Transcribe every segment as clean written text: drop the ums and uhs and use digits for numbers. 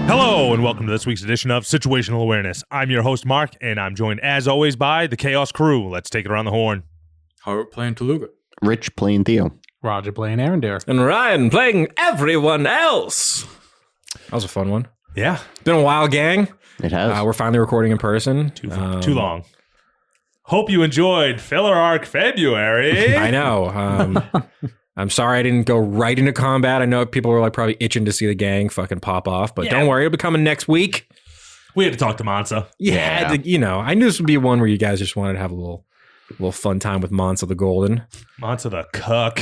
Hello, and welcome to this week's edition of Situational Awareness. I'm your host, Mark, and I'm joined, as always, by the Chaos Crew. Let's take it around the horn. Howard playing Toluga. Rich playing Theo. Roger playing Arendelle. And Ryan playing everyone else. That was a fun one. Yeah. It's been a while, gang. It has. We're finally recording in person. Too long. Hope you enjoyed Filler Arc February. I know. I'm sorry I didn't go right into combat. I know people were like probably itching to see the gang fucking pop off, but don't worry, it'll be coming next week. We had to talk to Mansa. Yeah. I knew this would be one where you guys just wanted to have a little fun time with Mansa the Golden. Mansa the cuck.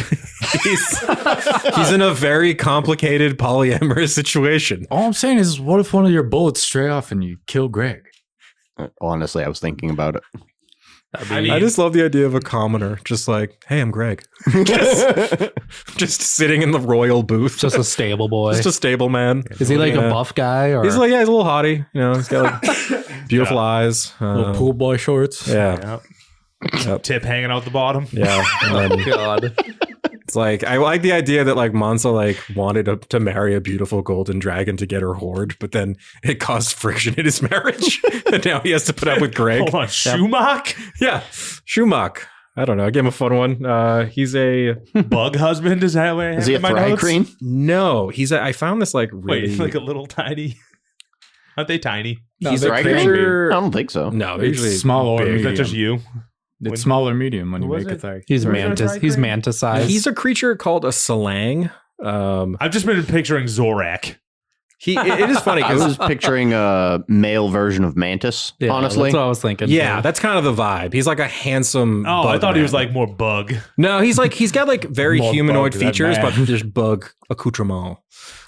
He's in a very complicated polyamorous situation. All I'm saying is, what if one of your bullets stray off and you kill Greg? Honestly, I was thinking about it. I just love the idea of a commoner just like, hey, I'm Greg. just sitting in the royal booth. Just a stable boy. Just a stable man. Is he like a buff guy? Or? He's like, he's a little hottie. You know, he's got like beautiful eyes. Little pool boy shorts. Yeah. Yep. Tip hanging out the bottom. Yeah. And then, God. it's like, I like the idea that like Mansa like wanted to marry a beautiful golden dragon to get her hoard, but then it caused friction in his marriage. And now he has to put up with Greg. Hold on, Schumach? Yeah. Schumach. I don't know. I gave him a fun one. He's a bug husband? Is that way? Is he a fry cream? No, I found this like really... Wait, like a little tiny... Aren't they tiny? No, he's a fry cream? I don't think so. No, It's usually small or big. Is medium. that just you? It's small or medium when you was make it? a thigh. He's mantis. He's mantis size. He's a creature called a salang. I've just been picturing Zorak. It is funny I because was picturing a male version of Mantis, honestly. That's what I was thinking. yeah, that's kind of the vibe. He's like a handsome. Oh, I bug thought he man. was like more bug. No, he's got like very More humanoid bug than features, man. but just bug accoutrement.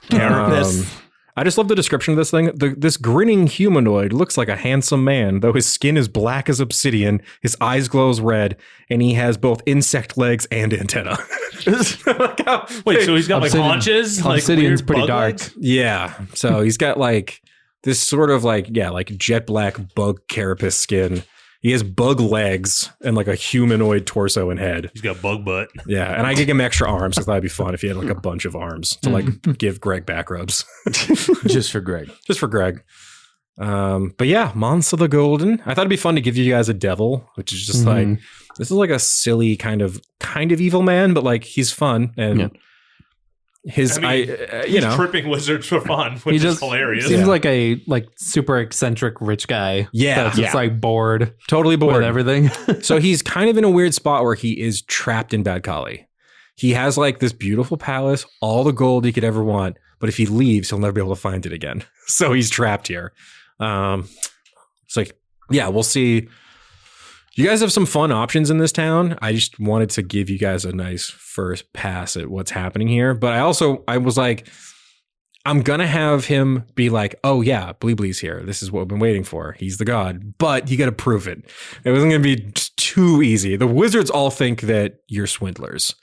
Carapace. I just love the description of this thing. This grinning humanoid looks like a handsome man, though his skin is black as obsidian, his eyes glows red, and he has both insect legs and antenna. Wait, so he's got like Obsidian- haunches? Like Obsidian's weird pretty bug dark. legs? Yeah. So he's got like this sort of like jet black bug carapace skin. He has bug legs and like a humanoid torso and head. He's got bug butt. Yeah. And I gave him extra arms because that'd be fun if he had like a bunch of arms to like give Greg back rubs. Just for Greg. Just for Greg. But yeah, Mansa the Golden. I thought it'd be fun to give you guys a devil, which is just like, this is like a silly kind of evil man, but like he's fun. And his, He's tripping wizards for fun, which is hilarious. Seems like a super eccentric rich guy. Yeah. That's just like bored. totally bored. With everything. So he's kind of in a weird spot where he is trapped in Bad Kali. He has like this beautiful palace, all the gold he could ever want, but if he leaves, he'll never be able to find it again. So he's trapped here. It's like, yeah, we'll see. You guys have some fun options in this town. I just wanted to give you guys a nice first pass at what's happening here. But I was like, I'm going to have him be like, oh yeah, Bleeblee's here. This is what I've been waiting for. He's the god, but you got to prove it. It wasn't going to be just too easy. The wizards all think that you're swindlers.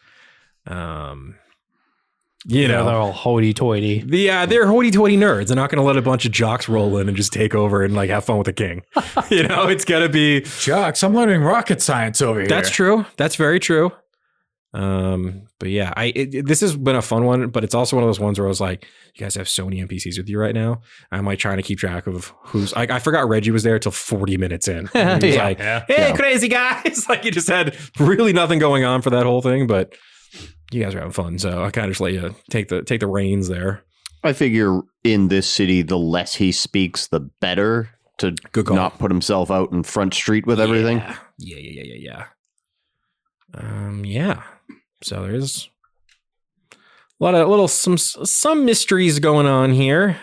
They're all hoity-toity. They're hoity-toity nerds. They're not going to let a bunch of jocks roll in and just take over and like have fun with the king. It's got to be Jocks, I'm learning rocket science over here. That's true. That's very true. But yeah, this has been a fun one, but it's also one of those ones where I was like, you guys have so many NPCs with you right now. I'm like trying to keep track of who's. I forgot Reggie was there till 40 minutes in. And he was like, "Hey, crazy guys!" Like he just had really nothing going on for that whole thing, but you guys are having fun, so I kind of just let you take the reins there. I figure in this city, the less he speaks, the better to not put himself out in Front Street with everything. Yeah. Yeah. So there's a lot of some mysteries going on here.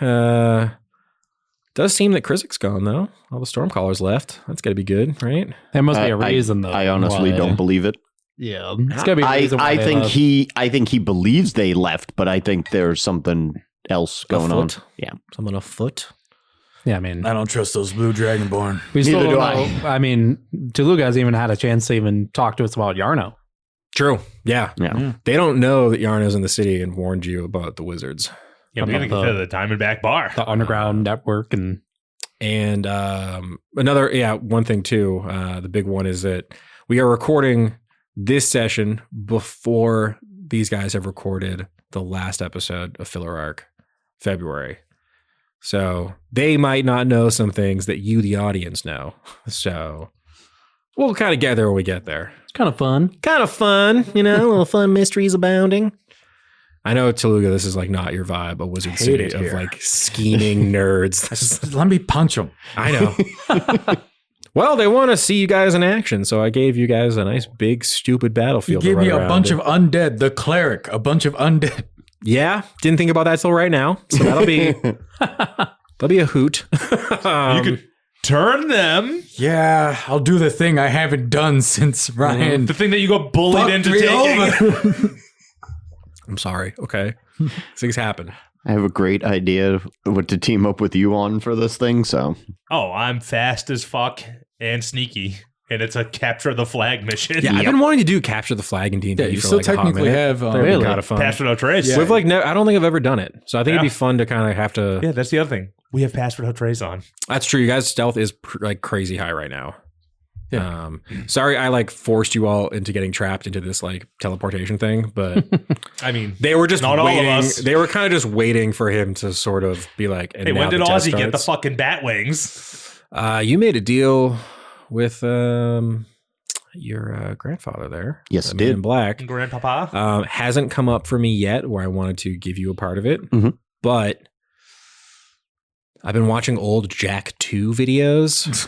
Does seem that Krizik's gone though. All the Stormcallers left. That's got to be good, right? There must be a reason though. I honestly don't believe it. Yeah, it's gotta be. I think he believes they left, but I think there's something else going on. Yeah, something afoot. Yeah, I mean, I don't trust those blue dragonborn. We still don't know. I mean, Toluga hasn't even had a chance to even talk to us about Yarno. True. Yeah. They don't know that Yarno's in the city and warned you about the wizards. Yeah, we gotta get to the Diamondback Bar, the underground network, and another one thing too. The big one is that we are recording this session before these guys have recorded the last episode of Filler Arc, February. So they might not know some things that you, the audience, know. So we'll kind of get there when we get there. It's kind of fun. Kind of fun, a little fun mysteries abounding. I know, Toluga, this is like not your vibe, a wizard city of here. like scheming nerds. Let me punch him. I know. Well, they want to see you guys in action, so I gave you guys a nice big stupid You battlefield. gave to me run a around bunch in. of undead, the cleric, a bunch of undead. Yeah, didn't think about that till right now. So that'll be a hoot. You could turn them. Yeah, I'll do the thing I haven't done since Ryan. The thing that you got bullied fucked into me taking. over. I'm sorry. Okay, things happen. I have a great idea what to team up with you on for this thing. So Oh, I'm fast as fuck and sneaky. And it's a capture the flag mission. Yeah, I've been wanting to do capture the flag in D&D Yeah, you for still like a hot technically minute. have. That'd be Really? kind of fun. Pass without trace. Yeah. We've like I don't think I've ever done it, so I think it'd Yeah. be fun to kind of have to. Yeah, that's the other thing. We have pass without trace on. That's true. You guys' stealth is like crazy high right now. Yeah. Sorry, I like forced you all into getting trapped into this like teleportation thing, but I mean, they were just Not all of waiting. us. They were kind of just waiting for him to sort of be like. And hey, now when did the test Ozzy get the starts. fucking bat wings? You made a deal with your grandfather there. Yes, the I man did. in black. Grandpapa? Hasn't come up for me yet where I wanted to give you a part of it, Mhm. but I've been watching old Jack 2 videos,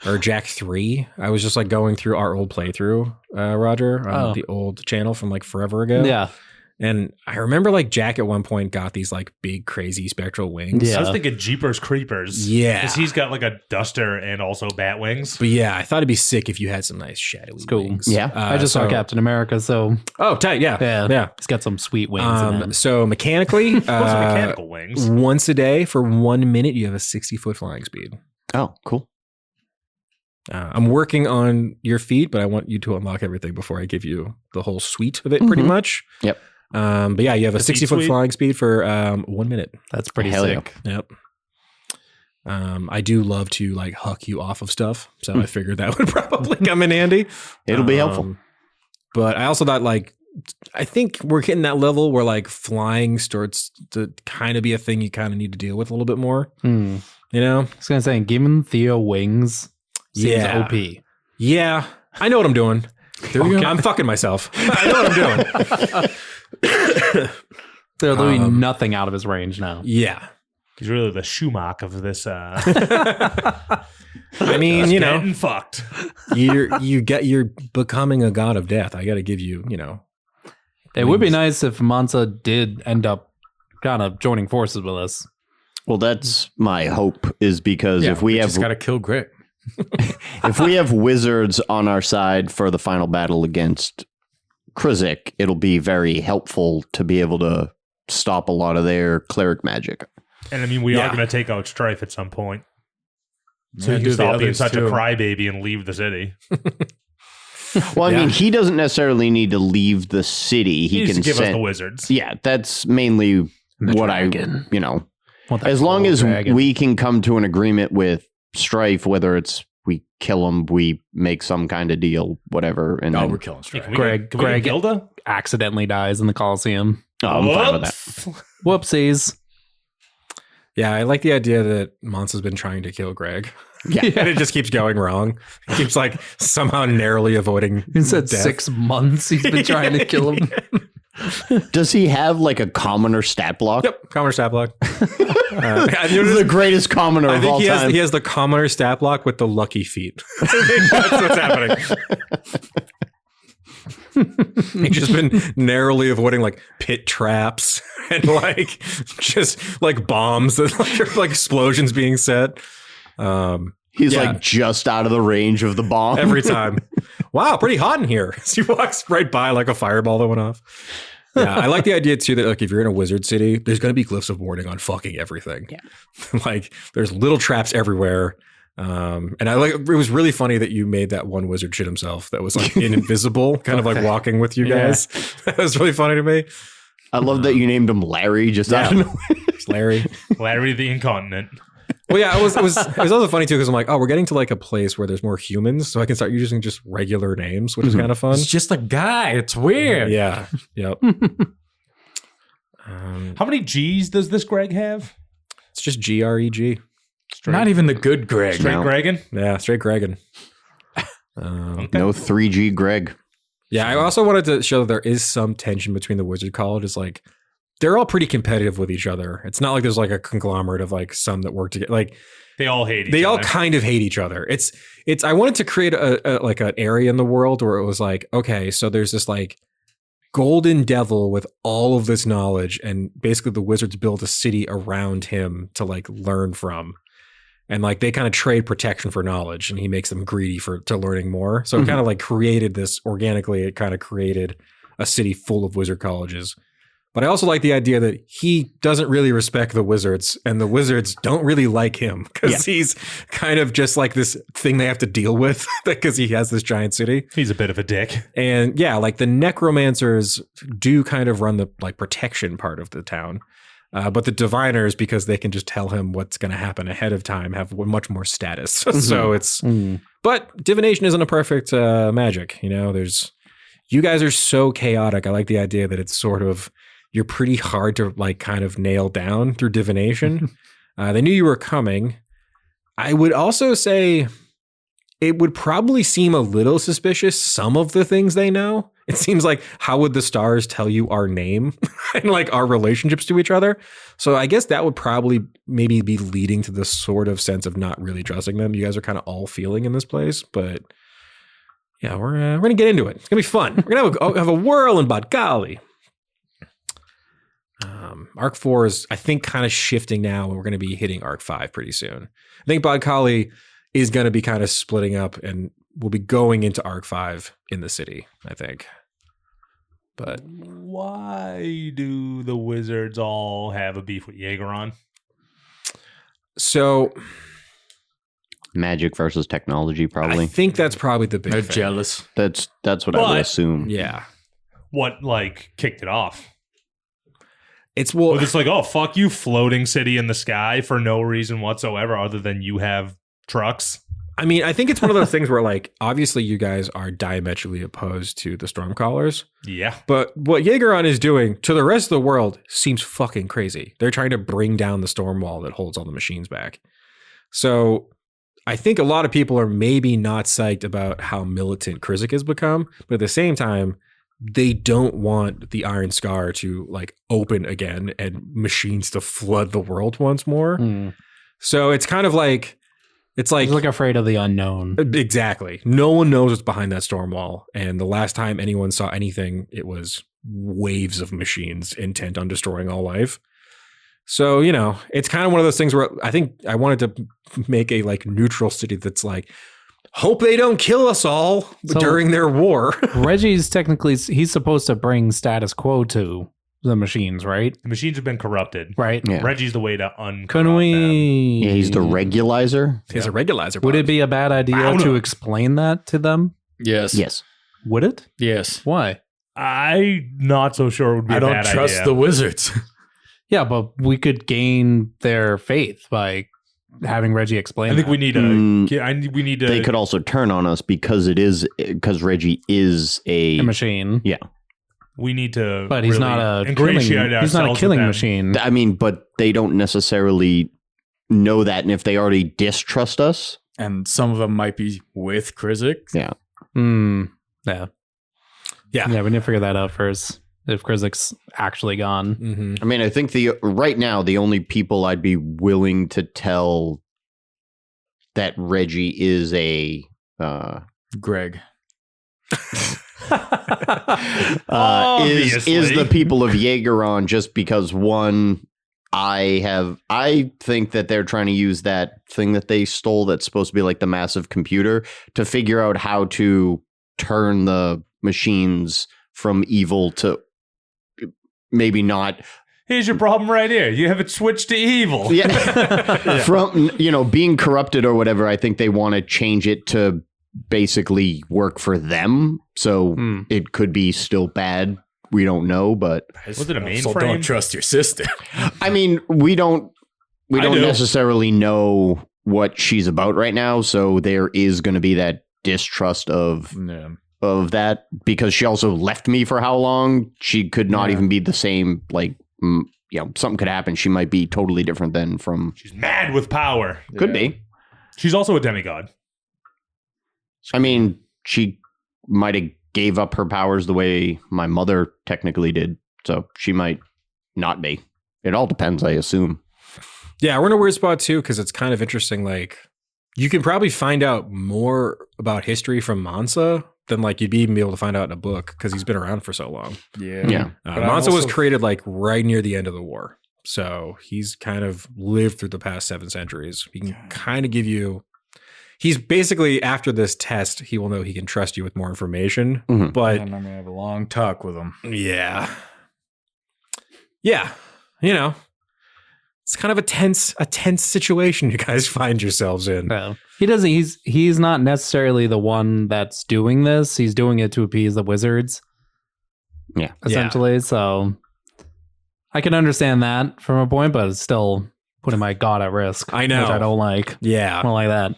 or Jack 3. I was just like going through our old playthrough, Roger, on the old channel from like forever ago. Yeah. And I remember like Jack at one point got these like big crazy spectral wings. Yeah. I was thinking Jeepers Creepers. Yeah. Because he's got like a duster and also bat wings. But yeah, I thought it'd be sick if you had some nice shadowy cool. wings. Yeah. I just saw so- Captain America, so Oh, tight. Yeah. yeah. He's got some sweet wings in him. So mechanically, Those are mechanical wings. once a day for 1 minute, you have a 60-foot flying speed. oh, cool. I'm working on your feat, but I want you to unlock everything before I give you the whole suite of it, pretty much. Yep. But yeah, you have a The feat 60-foot suite? flying speed for 1 minute. That's pretty Hell yeah. sick. Yep. I do love to like huck you off of stuff, so I figured that would probably come in handy. It'll be helpful. But I also thought like I think we're getting that level where like flying starts to kind of be a thing you kind of need to deal with a little bit more. Hmm. You know? I was gonna say, giving Theo wings seems Yeah. OP. Yeah, I know what I'm doing. I'm fucking myself. I know what I'm doing. They're literally nothing out of his range now. Yeah. He's really the Schumacher of this. I mean, you know, Getting fucked. you're becoming a god of death. I got to give you, you know. It would be nice if Mansa did end up kind of joining forces with us. Well, that's my hope, is because if we have just gotta kill Greg. if we have wizards on our side for the final battle against Krizik, it'll be very helpful to be able to stop a lot of their cleric magic. And I mean, we are Yeah. going to take out Strife at some point. So Yeah, you do can the stop being others, such too. a crybaby and leave the city. Well, I Yeah. mean, he doesn't necessarily need to leave the city. He He needs can to give us send. the wizards. Yeah, that's mainly what dragon. Want that as long cool as dragon. we can come to an agreement with Strife, whether it's we kill him, we make some kind of deal, whatever. And No, then, we're killing Hey, Strife. can we Greg- get, can we get Greg- Gilda? accidentally dies in the Coliseum. I'm fine with that. Whoops. Whoopsies. Yeah, I like the idea that Mansa's been trying to kill Greg. Yeah. And it just keeps going wrong. It keeps like somehow narrowly avoiding He said death. 6 months he's been trying to kill him. Does he have like a commoner stat block? Yep, commoner stat block. This is the greatest commoner I of think all he time. has the commoner stat block with the lucky feet. I think that's what's happening. He's just been narrowly avoiding like pit traps and like just like bombs that like, are like explosions being set. He's yeah. like just out of the range of the bomb. Every time. Wow, pretty hot in here. He walks right by like a fireball that went off. Yeah, I like the idea too that like if you're in a wizard city, there's going to be glyphs of warding on fucking everything. Yeah. Like there's little traps everywhere. And I like it was really funny that you made that one wizard shit himself that was like invisible, kind of like walking with you guys. That was really funny to me. I love that you named him Larry just out of nowhere. Larry. Larry the Incontinent. Well, yeah, it was also funny too because I'm like, oh, we're getting to like a place where there's more humans, so I can start using just regular names, which is kind of fun. It's just a guy. It's weird. Yeah. Yep. How many G's does this Greg have? It's just Greg. Not even the good Greg. Straight No. Gregan? Yeah, straight Gregan. No 3G Greg. Yeah, I also wanted to show that there is some tension between the Wizard Colleges. Like, they're all pretty competitive with each other. It's not like there's like a conglomerate of like some that work together. Like, They all hate each they all other. kind of hate each other. It's. I wanted to create a like an area in the world where it was like, okay, so there's this like golden devil with all of this knowledge, and basically the wizards build a city around him to like learn from. And like they kind of trade protection for knowledge, and he makes them greedy to learning more. So it kind of like created this organically. It kind of created a city full of wizard colleges. But I also like the idea that he doesn't really respect the wizards, and the wizards don't really like him because he's kind of just like this thing they have to deal with because he has this giant city. He's a bit of a dick. And yeah, like the necromancers do kind of run the like protection part of the town. But the diviners, because they can just tell him what's going to happen ahead of time, have much more status. So it's, but divination isn't a perfect magic. You know, you guys are so chaotic. I like the idea that it's sort of, you're pretty hard to like kind of nail down through divination. They knew you were coming. I would also say it would probably seem a little suspicious, some of the things they know. It seems like, how would the stars tell you our name and like our relationships to each other? So I guess that would probably maybe be leading to this sort of sense of not really trusting them. You guys are kind of all feeling in this place, but yeah, we're going to get into it. It's going to be fun. We're going to have a whirl in Badgali. Arc 4 is, I think, kind of shifting now, and we're going to be hitting Arc 5 pretty soon. I think Badgali is going to be kind of splitting up, and we'll be going into Arc 5 in the city, I think. But why do the wizards all have a beef with Jaegeron? So Magic versus technology, probably. I think that's probably the big They're thing. jealous. That's what I would But- assume. Yeah. What, like, kicked it off? It's Well, it's like, oh, fuck you, floating city in the sky for no reason whatsoever other than you have trucks. I mean, I think it's one of those things where, like, obviously you guys are diametrically opposed to the Stormcallers, Yeah. but what Jaegeron is doing to the rest of the world seems fucking crazy. They're trying to bring down the storm wall that holds all the machines back. So I think a lot of people are maybe not psyched about how militant Krizik has become, but at the same time, they don't want the Iron Scar to like open again and machines to flood the world once more. So it's kind of like, it's like, He's like afraid of the unknown. exactly. No one knows what's behind that storm wall. And the last time anyone saw anything, it was waves of machines intent on destroying all life. So, you know, it's kind of one of those things where I think I wanted to make a like neutral city that's like, hope they don't kill us all during their war. Reggie's technically, he's supposed to bring status quo to the machines, right? The machines have been corrupted. Right. Yeah. Reggie's the way to uncorrupt Couldn't we? Yeah, he's the regulizer. He's a regularizer. Would it be a bad idea Bound to up. explain that to them? Yes. Yes. Would it? Yes. Why? I'm not so sure it would be I a don't bad trust idea. the wizards. Yeah, but we could gain their faith by having Reggie explain. I think that. we need to. We need to. They could also turn on us because Reggie is a machine, We need to. but he's really not a ingratiate killing. He's not a ourselves killing with them. machine. I mean, but they don't necessarily know that, and if they already distrust us, And some of them might be with Krizik. yeah. Yeah. Yeah. Yeah, we need to figure that out first. If Krizik's actually gone. Mm-hmm. I mean, I think right now the only people I'd be willing to tell that Reggie is a Greg. is the people of Jaegeron, just because one, I think that they're trying to use that thing that they stole that's supposed to be like the massive computer to figure out how to turn the machines from evil to maybe not. Here's your problem right here. You have it switched to evil. Yeah. From, being corrupted or whatever. I think they want to change it to basically work for them. So it could be still bad. We don't know, but Was it a So mainframe? don't trust your sister. I mean, we don't I do. necessarily know what she's about right now. So there is going to be that distrust of Yeah. that, because she also left me for how long? She could not even be the same like something could happen. She might be totally different than from. She's mad with power. Could be. She's also a demigod. I mean, she might have gave up her powers the way my mother technically did. So she might not be. It all depends, I assume. Yeah, we're in a weird spot too, because it's kind of interesting. Like, you can probably find out more about history from Mansa than like you'd even be able to find out in a book, because he's been around for so long. Yeah. Mansa was created like right near the end of the war. So he's kind of lived through the past 7 centuries. He can kind of give you, he's basically, after this test, he will know he can trust you with more information. Mhm. But And I'm gonna have a long talk with him. yeah, you know, it's kind of a tense situation you guys find yourselves in. No. He doesn't. He's not necessarily the one that's doing this. He's doing it to appease the wizards. Yeah. Essentially. So I can understand that from a point, but it's still putting my god at risk. I know. Which I don't like. Yeah, I don't like that.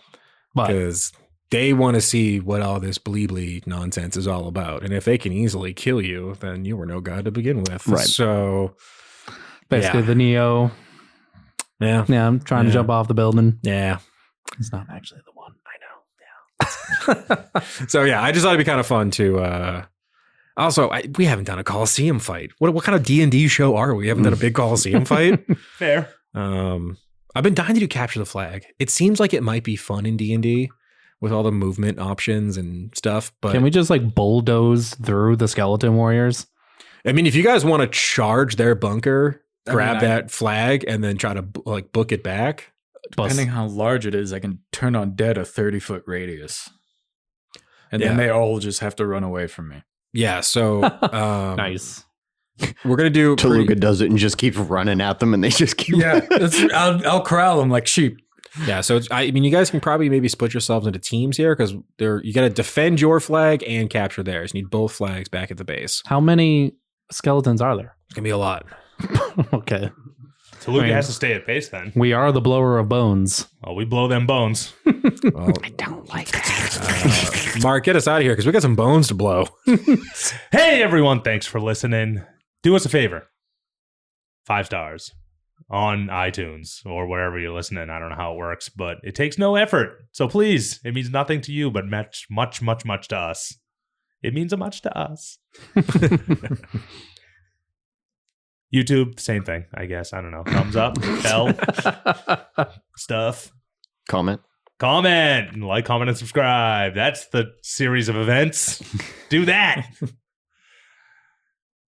But because they want to see what all this bleebly nonsense is all about. And if they can easily kill you, then you were no god to begin with. Right. So basically the Neo. yeah. Yeah, I'm trying to jump off the building. Yeah. He's not actually the one. I know. Yeah. So yeah, I just thought it'd be kind of fun to also we haven't done a Coliseum fight. What kind of D&D show are we? We haven't done a big Coliseum fight. Fair. I've been dying to do Capture the Flag. It seems like it might be fun in D&D with all the movement options and stuff, but Can we just like bulldoze through the skeleton warriors? I mean, if you guys want to charge their bunker, grab that flag and then try to like book it back. Depending how large it is, I can turn on dead a 30-foot radius. And Yeah. then they all just have to run away from me. Yeah, so Nice. we're gonna do Toluca does it and just keeps running at them, and they just keep. Yeah, I'll corral them like sheep. Yeah, so I mean, you guys can probably maybe split yourselves into teams here, because you got to defend your flag and capture theirs. You need both flags back at the base. How many skeletons are there? It's gonna be a lot. Okay. Toluca has to stay at pace then. We are the blower of bones. Oh, we blow them bones. Well, I don't like that. Mark, get us out of here because we got some bones to blow. Hey, everyone. Thanks for listening. Do us a favor. 5 stars on iTunes or wherever you're listening. I don't know how it works, but it takes no effort. So please, it means nothing to you, but much to us. It means a much to us. YouTube, same thing, I guess. I don't know. Thumbs up, bell, stuff. Comment. Like, comment, and subscribe. That's the series of events. Do that.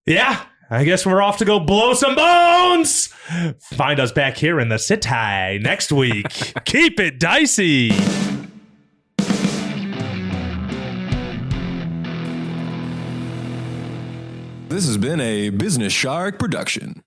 Yeah, I guess we're off to go blow some bones. Find us back here in the city next week. Keep it dicey. This has been a Business Shark production.